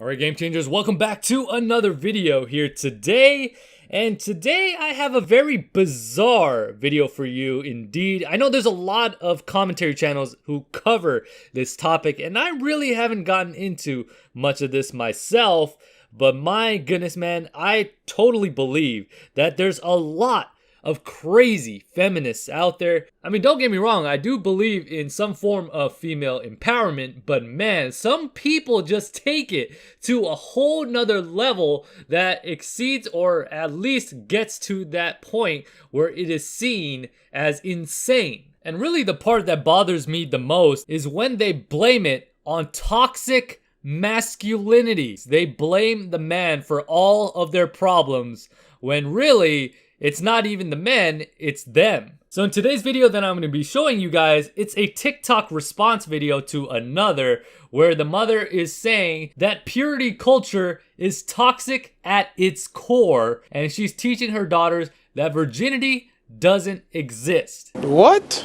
Alright, Game Changers, welcome back to another video here today. And today I have a very bizarre video for you indeed. I know there's a lot of commentary channels who cover this topic, and I really haven't gotten into much of this myself. But my goodness, man, I totally believe that there's a lot of crazy feminists out there. I mean, don't get me wrong, I do believe in some form of female empowerment, but man, some people just take it to a whole nother level that exceeds or at least gets to that point where it is seen as insane. And really the part that bothers me the most is when they blame it on toxic masculinity. They blame the man for all of their problems when really it's not even the men, it's them. So in today's video that I'm going to be showing you guys, it's a TikTok response video to another where the mother is saying that purity culture is toxic at its core, and she's teaching her daughters that virginity doesn't exist. What?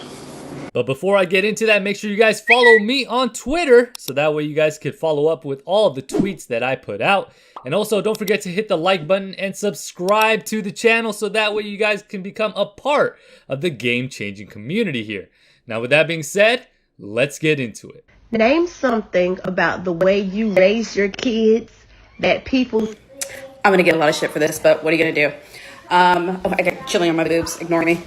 But before I get into that, make sure you guys follow me on Twitter so that way you guys can follow up with all of the tweets that I put out. And also don't forget to hit the like button and subscribe to the channel so that way you guys can become a part of the game-changing community here. Now with that being said, let's get into it. Name something about the way you raise your kids that people... I'm gonna get a lot of shit for this, but what are you gonna do? Oh, I got chilling on my boobs, ignore me.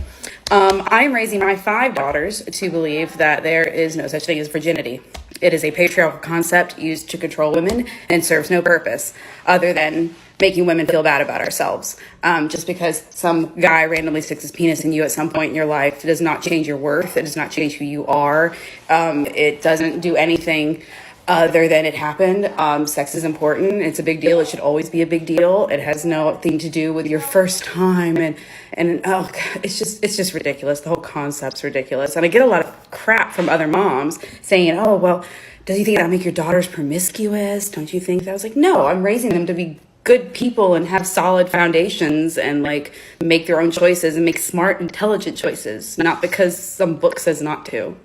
I'm raising my 5 daughters to believe that there is no such thing as virginity. It is a patriarchal concept used to control women and serves no purpose other than making women feel bad about ourselves. Just because some guy randomly sticks his penis in you at some point in your life, it does not change your worth. It does not change who you are. It doesn't do anything other than it happened. Sex is important. It's a big deal. It should always be a big deal. It has nothing to do with your first time. And oh God, it's just ridiculous. The whole concept's ridiculous. And I get a lot of crap from other moms saying, oh, well, does you think that'll make your daughters promiscuous? Don't you think that? I was like, no, I'm raising them to be good people and have solid foundations and like make their own choices and make smart, intelligent choices, not because some book says not to.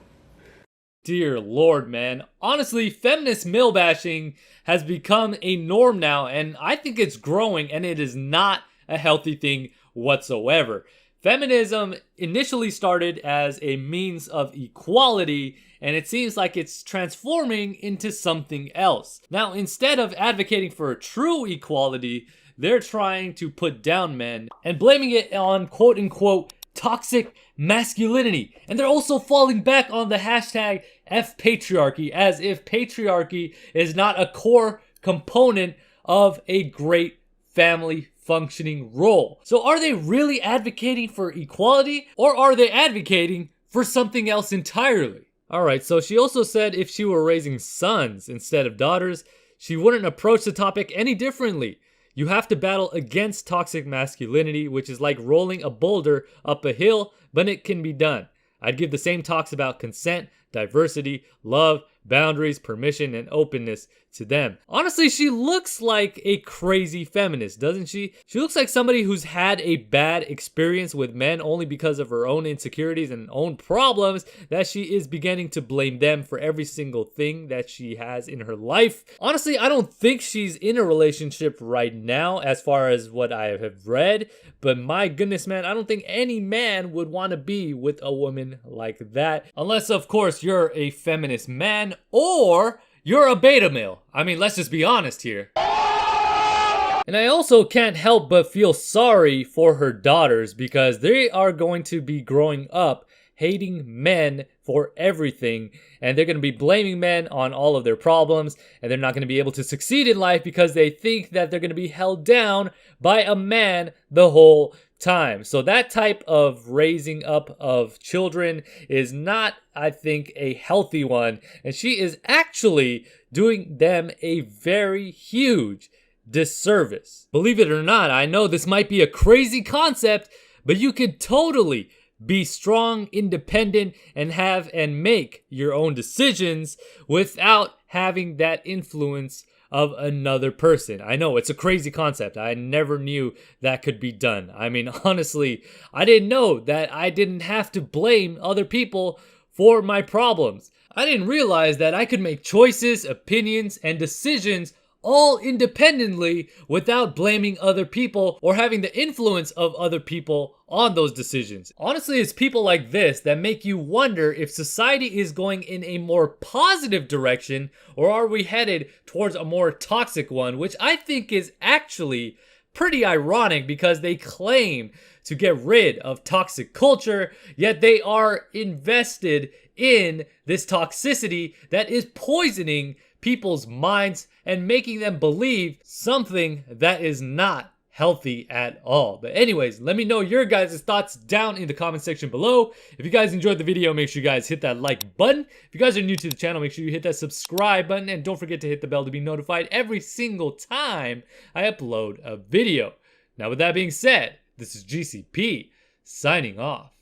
Dear Lord, man. Honestly, feminist male bashing has become a norm now, and I think it's growing, and it is not a healthy thing whatsoever. Feminism initially started as a means of equality, and it seems like it's transforming into something else. Now, instead of advocating for true equality, they're trying to put down men and blaming it on quote-unquote toxic masculinity. And they're also falling back on the hashtag F patriarchy, as if patriarchy is not a core component of a great family functioning role. So are they really advocating for equality, or are they advocating for something else entirely? Alright, so she also said if she were raising sons instead of daughters, she wouldn't approach the topic any differently. You have to battle against toxic masculinity, which is like rolling a boulder up a hill, but it can be done. I'd give the same talks about consent, diversity, love, boundaries, permission, and openness to them. Honestly, she looks like a crazy feminist, doesn't she? She looks like somebody who's had a bad experience with men only because of her own insecurities and own problems that she is beginning to blame them for every single thing that she has in her life. Honestly, I don't think she's in a relationship right now as far as what I have read, but my goodness, man, I don't think any man would want to be with a woman like that. Unless, of course, you're a feminist man or you're a beta male. I mean, let's just be honest here. And I also can't help but feel sorry for her daughters because they are going to be growing up hating men for everything, and they're going to be blaming men on all of their problems, and they're not going to be able to succeed in life because they think that they're going to be held down by a man the whole time. So that type of raising up of children is not, I think, a healthy one, and she is actually doing them a very huge disservice. Believe it or not, I know this might be a crazy concept, but you could totally be strong, independent, and have and make your own decisions without having that influence of another person. I know it's a crazy concept. I never knew that could be done. I mean, honestly, I didn't know that I didn't have to blame other people for my problems. I didn't realize that I could make choices, opinions, and decisions all independently without blaming other people or having the influence of other people on those decisions. Honestly, it's people like this that make you wonder if society is going in a more positive direction, or are we headed towards a more toxic one, which I think is actually pretty ironic because they claim to get rid of toxic culture, yet they are invested in this toxicity that is poisoning people's minds and making them believe something that is not healthy at all. But anyways, let me know your guys' thoughts down in the comment section below. If you guys enjoyed the video, make sure you guys hit that like button. If you guys are new to the channel, make sure you hit that subscribe button, and don't forget to hit the bell to be notified every single time I upload a video. Now with that being said, this is GCP signing off.